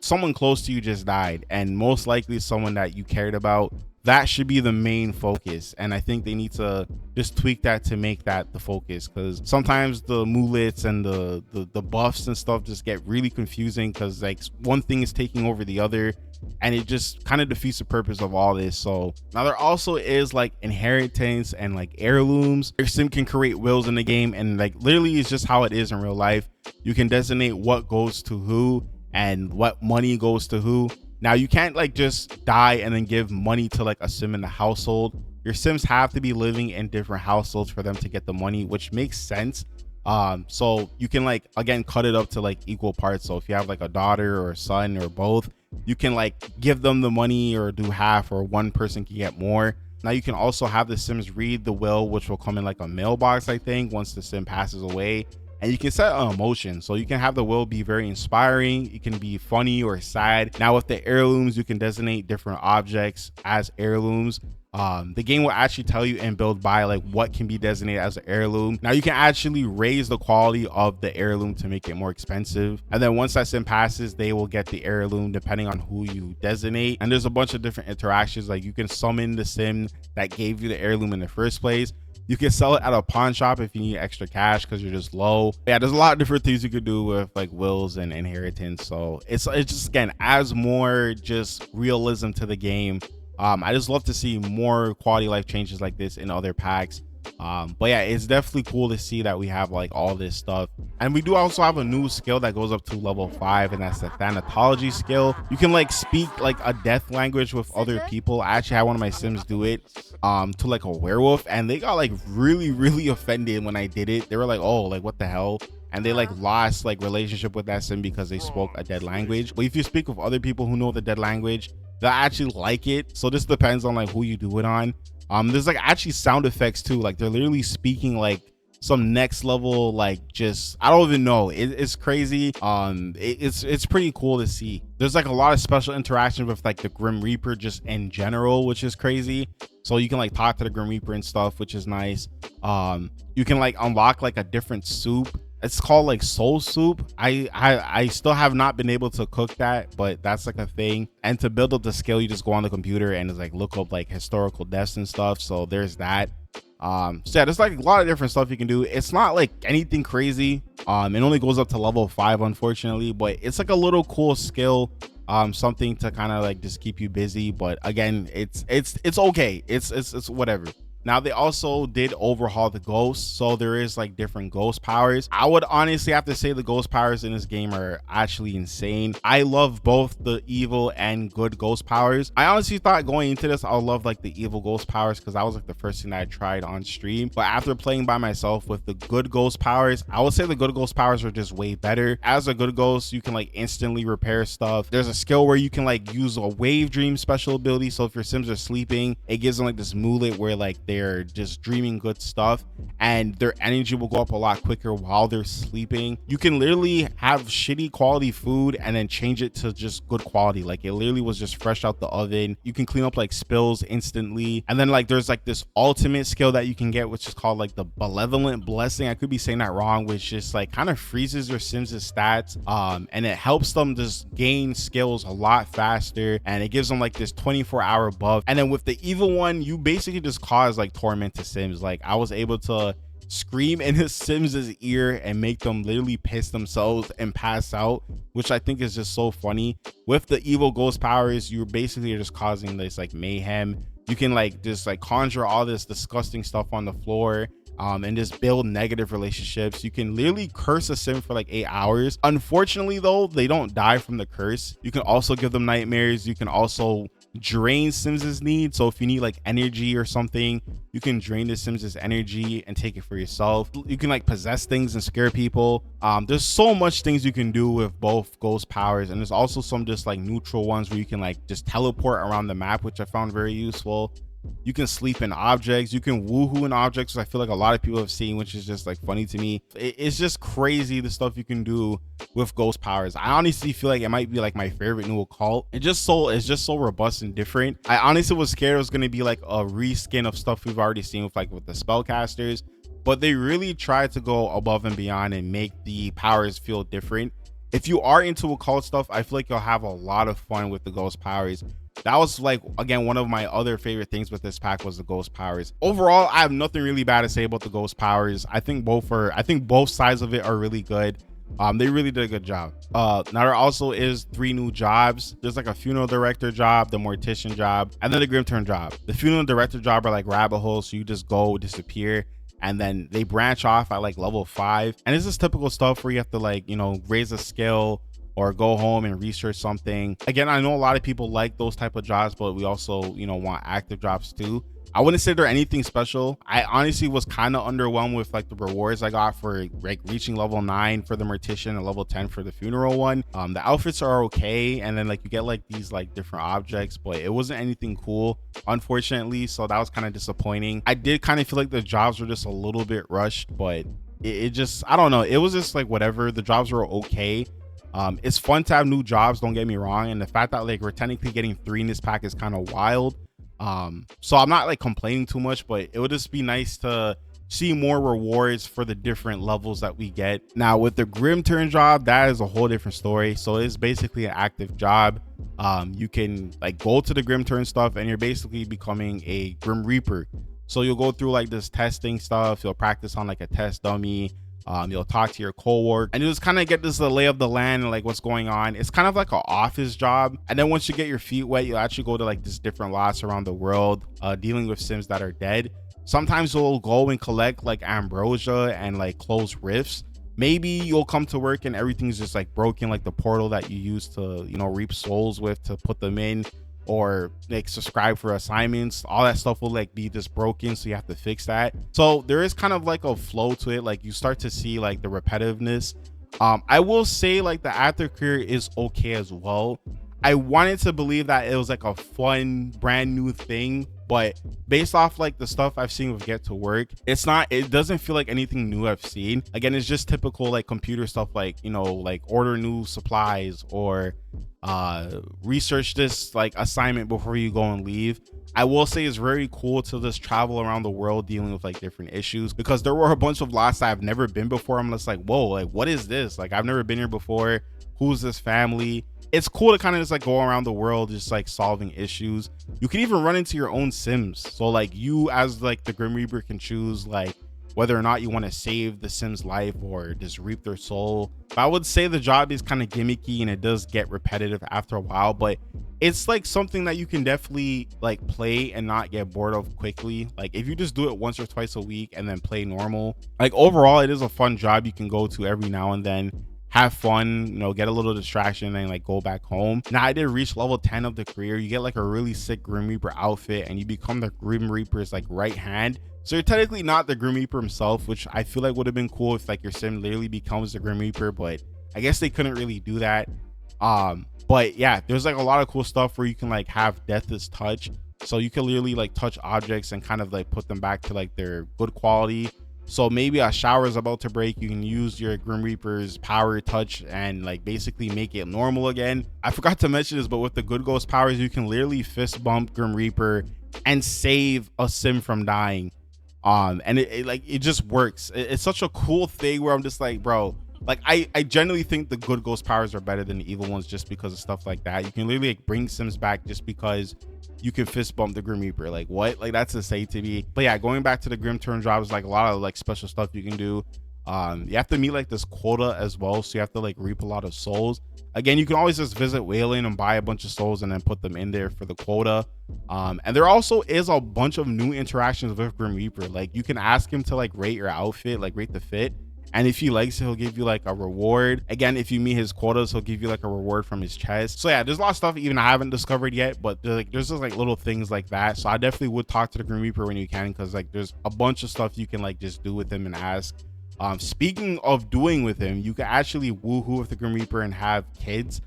someone close to you just died, and most likely someone that you cared about. That should be the main focus, and I think they need to just tweak that to make that the focus, because sometimes the moodlets and the buffs and stuff just get really confusing, because like one thing is taking over the other, and it just kind of defeats the purpose of all this. So now there also is like inheritance and like heirlooms. Your sim can create wills in the game, and like literally it's just how it is in real life. You can designate what goes to who and what money goes to who. Now you can't like just die and then give money to like a sim in the household. Your sims have to be living in different households for them to get the money, which makes sense. So you can like again cut it up to like equal parts. So if you have like a daughter or a son or both, you can like give them the money or do half, or one person can get more. Now you can also have the sims read the will, which will come in like a mailbox, I think, once the sim passes away. And you can set an emotion, so you can have the will be very inspiring, it can be funny or sad. Now with the heirlooms, you can designate different objects as heirlooms. The game will actually tell you and build by like what can be designated as an heirloom. Now you can actually raise the quality of the heirloom to make it more expensive, and then once that sim passes, they will get the heirloom depending on who you designate. And there's a bunch of different interactions, like you can summon the sim that gave you the heirloom in the first place. You can sell it at a pawn shop if you need extra cash because you're just low. Yeah, there's a lot of different things you could do with like wills and inheritance. So it's just, again, adds more just realism to the game. I just love to see more quality life changes like this in other packs. But yeah, it's definitely cool to see that we have like all this stuff. And we do also have a new skill that goes up to level 5, and that's the Thanatology skill. You can like speak like a death language with other people. I actually had one of my sims do it to like a werewolf, and they got like really offended when I did it. They were like, oh, like what the hell? And they like lost like relationship with that sim because they spoke a dead language. But if you speak with other people who know the dead language, they'll actually like it. So this depends on like who you do it on. There's like actually sound effects too, like they're literally speaking like some next level, like just I don't even know, it's crazy. It's pretty cool to see. There's like a lot of special interactions with like the Grim Reaper just in general, which is crazy. So you can like talk to the Grim Reaper and stuff, which is nice. You can like unlock like a different soup. It's called like soul soup. I still have not been able to cook that, but that's like a thing. And to build up the skill, you just go on the computer and it's like look up like historical deaths and stuff. So there's that. So yeah, there's like a lot of different stuff you can do. It's not like anything crazy. It only goes up to level 5, unfortunately, but it's like a little cool skill. Something to kind of like just keep you busy. But again, it's okay. It's whatever. Now they also did overhaul the ghosts, so there is like different ghost powers. I would honestly have to say the ghost powers in this game are actually insane. I love both the evil and good ghost powers. I honestly thought going into this I'll love like the evil ghost powers because that was like the first thing that I tried on stream. But after playing by myself with the good ghost powers, I would say the good ghost powers are just way better. As a good ghost, you can like instantly repair stuff. There's a skill where you can like use a wave dream special ability, so if your sims are sleeping, it gives them like this mullet where like they're just dreaming good stuff and their energy will go up a lot quicker while they're sleeping. You can literally have shitty quality food and then change it to just good quality, like it literally was just fresh out the oven. You can clean up like spills instantly. And then like there's like this ultimate skill that you can get, which is called like the benevolent blessing. I could be saying that wrong, which just like kind of freezes your sims' stats, and it helps them just gain skills a lot faster, and it gives them like this 24-hour buff. And then with the evil one, you basically just cause like torment to sims. Like I was able to scream in his sims' ear and make them literally piss themselves and pass out, which I think is just so funny. With the evil ghost powers, you're basically just causing this like mayhem. You can like just like conjure all this disgusting stuff on the floor, and just build negative relationships. You can literally curse a sim for like 8 hours. Unfortunately though, they don't die from the curse. You can also give them nightmares. You can also drain sims' needs. So if you need like energy or something, you can drain the sims' energy and take it for yourself. You can like possess things and scare people. There's so much things you can do with both ghost powers, and there's also some just like neutral ones where you can like just teleport around the map, which I found very useful. You can sleep in objects. You can woohoo in objects, which I feel like a lot of people have seen, which is just like funny to me. It's just crazy the stuff you can do with ghost powers. I honestly feel like it might be like my favorite new occult. It's just so robust and different. I honestly was scared it was going to be like a reskin of stuff we've already seen with like with the spellcasters, but they really tried to go above and beyond and make the powers feel different. If you are into occult stuff, I feel like you'll have a lot of fun with the ghost powers. That was like, again, one of my other favorite things with this pack was the ghost powers. Overall, I have nothing really bad to say about the ghost powers. I think both sides of it are really good. They really did a good job. Now there also is 3 new jobs. There's like a funeral director job, the mortician job, and then the grim turn job. The funeral director job are like rabbit holes, so you just go disappear, and then they branch off at like level 5. And this is typical stuff where you have to like, you know, raise a skill or go home and research something. Again, I know a lot of people like those type of jobs, but we also, you know, want active jobs too. I wouldn't say they're anything special. I honestly was kind of underwhelmed with like the rewards I got for like reaching level 9 for the mortician and level 10 for the funeral one. The outfits are okay, and then like you get like these like different objects, but it wasn't anything cool, unfortunately. So that was kind of disappointing. I did kind of feel like the jobs were just a little bit rushed, but it just, I don't know, it was just like whatever. The jobs were okay. It's fun to have new jobs, don't get me wrong, and the fact that like we're technically getting 3 in this pack is kind of wild. So I'm not like complaining too much, but it would just be nice to see more rewards for the different levels that we get. Now with the grim turn job, that is a whole different story. So it's basically an active job. You can like go to the grim turn stuff and you're basically becoming a grim reaper. So you'll go through like this testing stuff, you'll practice on like a test dummy. You'll talk to your co-worker and you just kind of get this lay of the land and like what's going on. It's kind of like an office job, and then once you get your feet wet, you'll actually go to like this different lots around the world, dealing with sims that are dead. Sometimes you'll go and collect like ambrosia and like close rifts. Maybe you'll come to work and everything's just like broken, like the portal that you use to, you know, reap souls with to put them in, or like subscribe for assignments. All that stuff will like be just broken, so you have to fix that. So there is kind of like a flow to it. Like you start to see like the repetitiveness. I will say like the actor career is okay as well. I wanted to believe that it was like a fun brand new thing, but based off like the stuff I've seen with Get to Work, it's not, it doesn't feel like anything new I've seen. Again, it's just typical like computer stuff, like, you know, like order new supplies or research this like assignment before you go and leave. I will say it's very cool to just travel around the world dealing with like different issues, because there were a bunch of lots I've never been before. I'm just like, whoa, like what is this? Like I've never been here before. Who's this family? It's cool to kind of just like go around the world just like solving issues. You can even run into your own sims, so like you as like the grim reaper can choose like whether or not you want to save the sim's life or just reap their soul. But I would say the job is kind of gimmicky and it does get repetitive after a while, but it's like something that you can definitely like play and not get bored of quickly. Like if you just do it once or twice a week and then play normal, like overall it is a fun job you can go to every now and then, have fun, you know, get a little distraction and like go back home. Now I did reach level 10 of the career. You get like a really sick grim reaper outfit and you become the grim reaper's like right hand. So you're technically not the grim reaper himself, which I feel like would have been cool if like your sim literally becomes the grim reaper, but I guess they couldn't really do that. But yeah, there's like a lot of cool stuff where you can like have deathless touch, so you can literally like touch objects and kind of like put them back to like their good quality. So maybe a shower is about to break, you can use your grim reaper's power touch and like basically make it normal again. I forgot to mention this, but with the good ghost powers, you can literally fist bump grim reaper and save a sim from dying. And it just works. It's such a cool thing where I'm just like, bro, like I genuinely think the good ghost powers are better than the evil ones just because of stuff like that. You can literally like bring sims back just because you can fist bump the grim reaper. Like what? Like that's insane to me. But yeah, going back to the grim turn jobs, like a lot of like special stuff you can do. You have to meet like this quota as well, so you have to like reap a lot of souls. Again, you can always just visit Wayland and buy a bunch of souls and then put them in there for the quota. And there also is a bunch of new interactions with Grim Reaper. Like you can ask him to like rate your outfit, like rate the fit, and if he likes it, he'll give you like a reward. Again, if you meet his quotas, he'll give you like a reward from his chest. So yeah, there's a lot of stuff even I haven't discovered yet, but there's just like little things like that. So I definitely would talk to the Grim Reaper when you can, because like there's a bunch of stuff you can like just do with him and ask. Speaking of doing with him, you can actually woohoo with the Grim Reaper and have kids,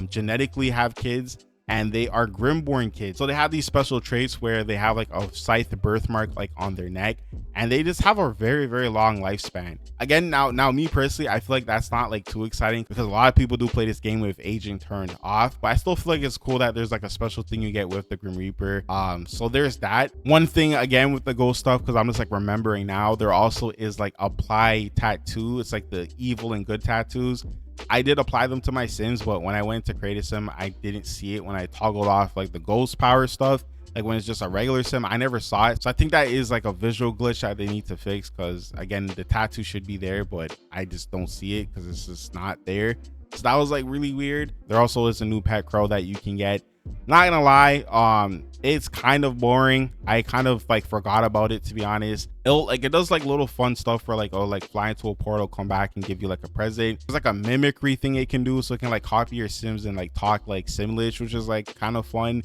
genetically have kids, and they are Grimborn kids. So they have these special traits where they have like a scythe birthmark like on their neck, and they just have a very, very long lifespan. Again, now me personally, I feel like that's not like too exciting because a lot of people do play this game with aging turned off, but I still feel like it's cool that there's like a special thing you get with the Grim Reaper. So there's that. One thing again with the ghost stuff, because I'm just like remembering now, there also is like apply tattoo. It's like the evil and good tattoos. I did apply them to my sims, but when I went to create a sim, I didn't see it when I toggled off like the ghost power stuff. like when it's just a regular sim. I never saw it, so I think that is like a visual glitch that they need to fix, because again, the tattoo should be there, but I just don't see it because it's just not there. So that was like really weird. There also is a new pet crow that you can get. Not gonna lie, it's kind of boring. I kind of like forgot about it, to be honest. It does like little fun stuff for like, oh, like fly into a portal, come back and give you like a present. There's like a mimicry thing it can do, so it can like copy your sims and like talk like simlish, which is like kind of fun.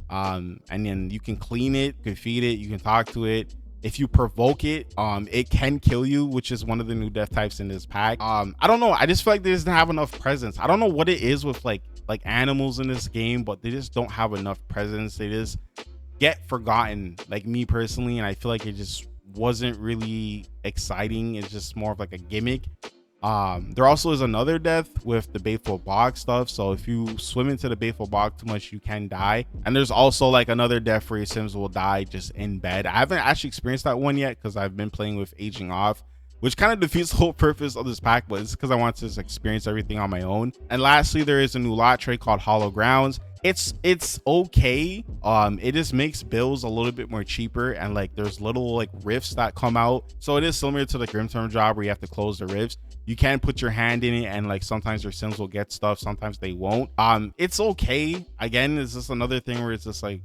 And then you can clean it, you can feed it, you can talk to it. If you provoke it, it can kill you, which is one of the new death types in this pack. I don't know, I just feel like they doesn't have enough presence. I don't know what it is with like animals in this game, but they just don't have enough presence. They just get forgotten, like me personally, and I feel like it just wasn't really exciting. It's just more of like a gimmick. There also is another death with the Baleful Bog stuff, so if you swim into the Baleful Bog too much, you can die. And there's also like another death where your sims will die just in bed. I haven't actually experienced that one yet because I've been playing with Aging Off, which kind of defeats the whole purpose of this pack, but it's because I want to just experience everything on my own. And lastly, there is a new lot trait called Hollow Grounds. It's okay. It just makes bills a little bit more cheaper, and like there's little like rifts that come out, so it is similar to the Grimterm job where you have to close the rifts. You can put your hand in it, and like sometimes your sims will get stuff, sometimes they won't. It's okay. Again, it's just another thing where it's just like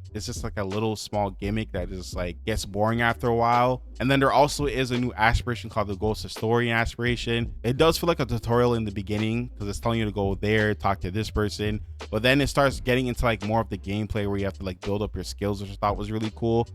a little small gimmick that just like gets boring after a while. And then there also is a new aspiration called the Ghost Historian aspiration. It does feel like a tutorial in the beginning because it's telling you to go there, talk to this person, but then it starts getting into like more of the gameplay where you have to like build up your skills, which I thought was really cool.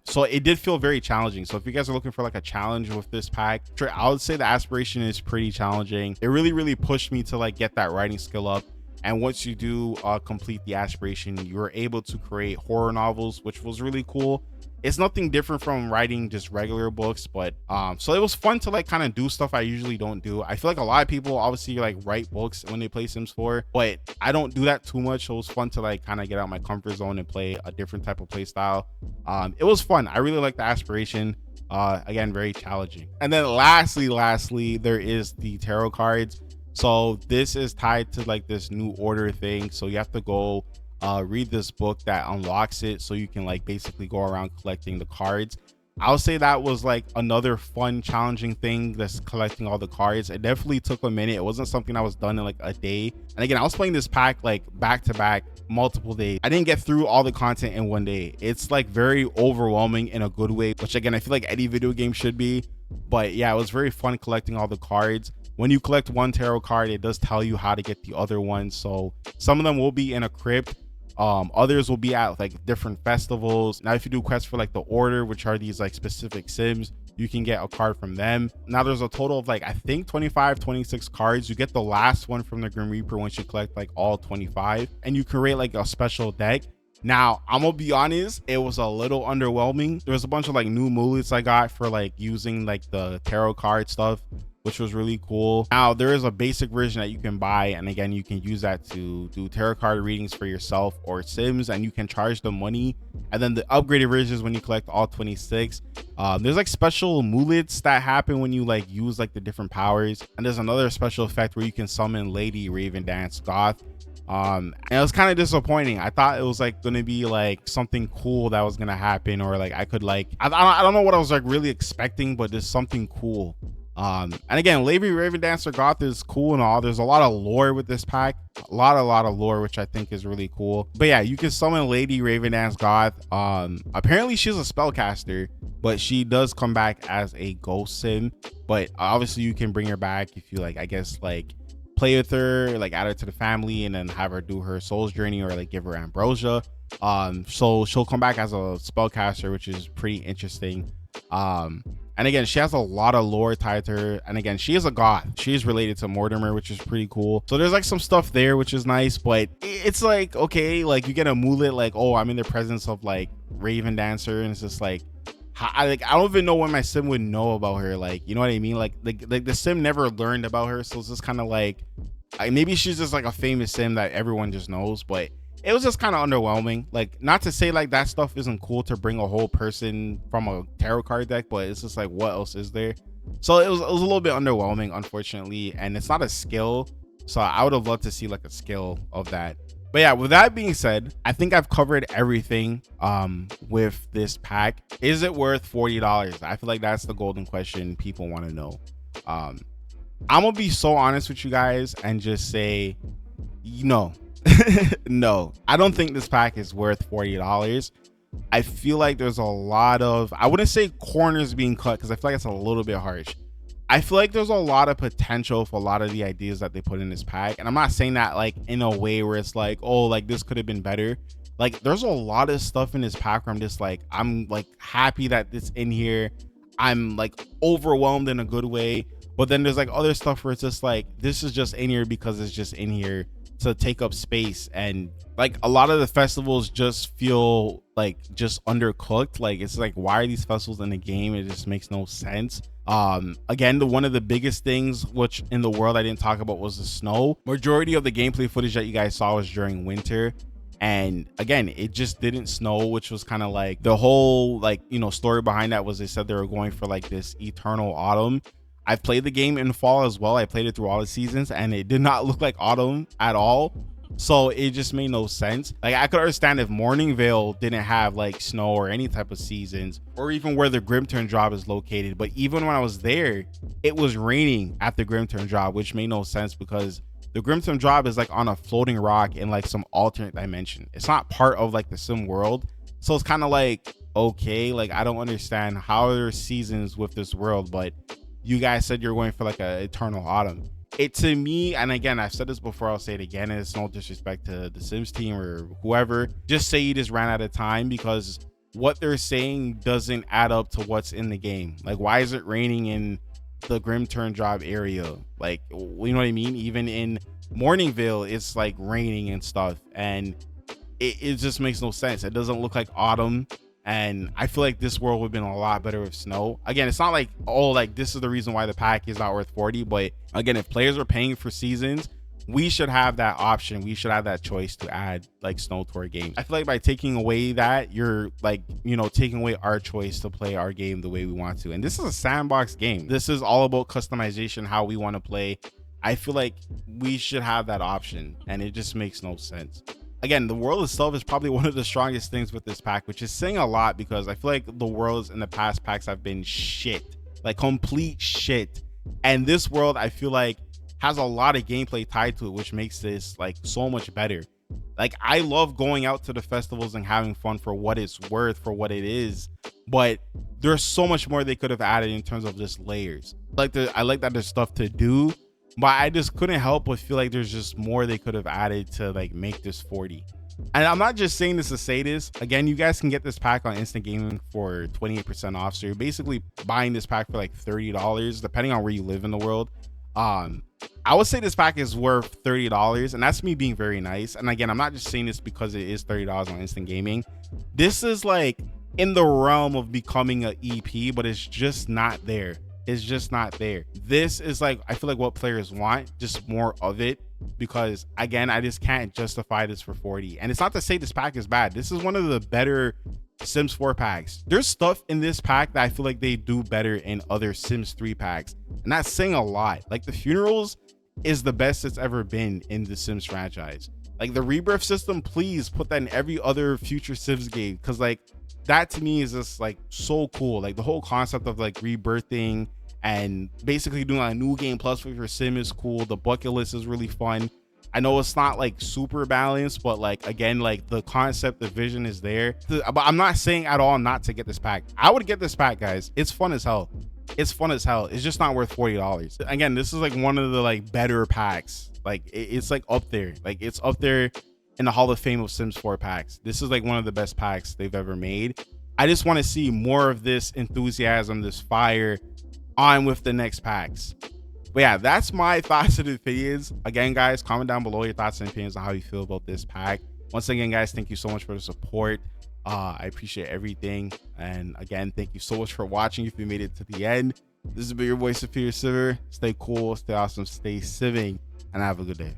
So it did feel very challenging. So if you guys are looking for like a challenge with this pack, I would say the aspiration is pretty challenging. It really pushed me to like get that writing skill up. And once you do complete the aspiration, you're able to create horror novels, which was really cool. It's nothing different from writing just regular books, but so it was fun to like kind of do stuff I usually don't do. I feel like a lot of people obviously like write books when they play Sims 4, but I don't do that too much. So it was fun to like kind of get out my comfort zone and play a different type of play style. It was fun. I really like the aspiration. Again, very challenging. And then lastly, there is the tarot cards. So this is tied to like this new order thing. So you have to go read this book that unlocks it, so you can like basically go around collecting the cards. I'll say that was like another fun, challenging thing, that's collecting all the cards. It definitely took a minute. It wasn't something that was done in like a day. And again, I was playing this pack like back to back multiple days. I didn't get through all the content in one day. It's like very overwhelming in a good way, which again, I feel like any video game should be. But yeah, it was very fun collecting all the cards. When you collect one tarot card, it does tell you how to get the other ones. So some of them will be in a crypt. Others will be at like different festivals. Now if you do quests for like the order, which are these like specific sims, you can get a card from them. Now there's a total of like I think 26 cards. You get the last one from the Grim Reaper once you collect like all 25, and you create like a special deck. Now I'm gonna be honest, it was a little underwhelming. There was a bunch of like new mulets I got for like using like the tarot card stuff, which was really cool. Now there is a basic version that you can buy, and again, you can use that to do tarot card readings for yourself or sims, and you can charge them money. And then the upgraded version is when you collect all 26. There's like special mulets that happen when you like use like the different powers, and there's another special effect where you can summon Lady Raven Dance Goth. And it was kind of disappointing. I thought it was like gonna be like something cool that was gonna happen, or like I could like I don't know what I was like really expecting, but there's something cool. And again, Lady Raven Dancer Goth is cool and all. There's a lot of lore with this pack, a lot of lore, which I think is really cool. But yeah, you can summon Lady Raven Dance Goth. Apparently she's a spellcaster, but she does come back as a ghost sim. But obviously you can bring her back if you like, I guess like play with her, like add her to the family, and then have her do her soul's journey, or like give her ambrosia. So she'll come back as a spellcaster, which is pretty interesting. And again, she has a lot of lore tied to her, and again, she is a goth. She is related to Mortimer, which is pretty cool. So there's like some stuff there which is nice, but it's like, okay, like you get a mulet like, oh, I'm in the presence of like Raven Dancer, and it's just like I don't even know when my sim would know about her, like, you know what I mean, like the sim never learned about her. So it's just kind of like maybe she's just like a famous sim that everyone just knows, but it was just kind of underwhelming. Like, not to say like that stuff isn't cool to bring a whole person from a tarot card deck, but it's just like, what else is there? So it was a little bit underwhelming, unfortunately, and it's not a skill. So I would have loved to see like a skill of that. But yeah, with that being said, I think I've covered everything with this pack. Is it worth $40? I feel like that's the golden question people want to know. I'm gonna be so honest with you guys and just say no. No, I don't think this pack is worth $40. I feel like there's a lot of, I wouldn't say corners being cut because I feel like it's a little bit harsh. I feel like there's a lot of potential for a lot of the ideas that they put in this pack. And I'm not saying that like in a way where it's like, oh, like this could have been better. Like there's a lot of stuff in this pack where I'm just like, I'm like happy that it's in here. I'm like overwhelmed in a good way. But then there's like other stuff where it's just like, this is just in here because it's just in here to take up space. And like a lot of the festivals just feel like just undercooked. Like it's like, why are these festivals in the game? It just makes no sense. Again, one of the biggest things which in the world I didn't talk about was the snow. Majority of the gameplay footage that you guys saw was during winter, and again, it just didn't snow, which was kind of like the whole like, you know, story behind that was they said they were going for like this eternal autumn. I've played the game in fall as well. I played it through all the seasons and it did not look like autumn at all. So it just made no sense. Like I could understand if Morningvale didn't have like snow or any type of seasons, or even where the Grimturn job is located. But even when I was there, it was raining at the Grimturn job, which made no sense because the Grimturn job is like on a floating rock in like some alternate dimension. It's not part of like the sim world. So it's kind of like, okay, like I don't understand how there are seasons with this world, but you guys said you're going for like a eternal autumn. It to me, and again, I've said this before, I'll say it again, and it's no disrespect to the Sims team or whoever, just say you just ran out of time, because what they're saying doesn't add up to what's in the game. Like, why is it raining in the Grimturn job area? Like, you know what I mean? Even in Morningvale, it's like raining and stuff, and it just makes no sense. It doesn't look like autumn. And I feel like this world would have been a lot better with snow. Again, it's not like, oh, like this is the reason why the pack is not worth 40. But again, if players are paying for seasons, we should have that option. We should have that choice to add like snow to our game. I feel like by taking away that, you're like, you know, taking away our choice to play our game the way we want to. And this is a sandbox game. This is all about customization, how we want to play. I feel like we should have that option, and it just makes no sense. Again, the world itself is probably one of the strongest things with this pack, which is saying a lot because I feel like the worlds in the past packs have been shit, like complete shit. And this world, I feel like, has a lot of gameplay tied to it, which makes this like so much better. Like, I love going out to the festivals and having fun for what it's worth, for what it is, but there's so much more they could have added in terms of just layers. I like that there's stuff to do, but I just couldn't help but feel like there's just more they could have added to like make this 40. And I'm not just saying this to say this. Again, you guys can get this pack on Instant Gaming for 28% off. So you're basically buying this pack for like $30, depending on where you live in the world. I would say this pack is worth $30, and that's me being very nice. And again, I'm not just saying this because it is $30 on Instant Gaming. This is like in the realm of becoming an EP, but it's just not there. It's just not there. This is like, I feel like what players want, just more of it, because again, I just can't justify this for 40. And it's not to say this pack is bad. This is one of the better Sims 4 packs. There's stuff in this pack that I feel like they do better in other Sims 3 packs, and that's saying a lot. Like the funerals is the best it's ever been in the Sims franchise. Like the rebirth system, please put that in every other future Sims game, because like that to me is just like so cool. Like the whole concept of like rebirthing and basically doing a new game plus for your sim is cool. The bucket list is really fun. I know it's not like super balanced, but like again, like the concept, the vision is there. But I'm not saying at all not to get this pack. I would get this pack, guys. It's fun as hell. It's fun as hell. It's just not worth $40. Again, this is like one of the like better packs. Like it's like up there. Like it's up there in the Hall of Fame of Sims 4 packs. This is like one of the best packs they've ever made. I just want to see more of this enthusiasm, this fire on with the next packs. But yeah, that's my thoughts and opinions. Again, guys, comment down below your thoughts and opinions on how you feel about this pack. Once again, guys, thank you so much for the support. I appreciate everything. And again, thank you so much for watching. If you made it to the end, this has been your boy Superior Siver. Stay cool, stay awesome, stay simming, and have a good day.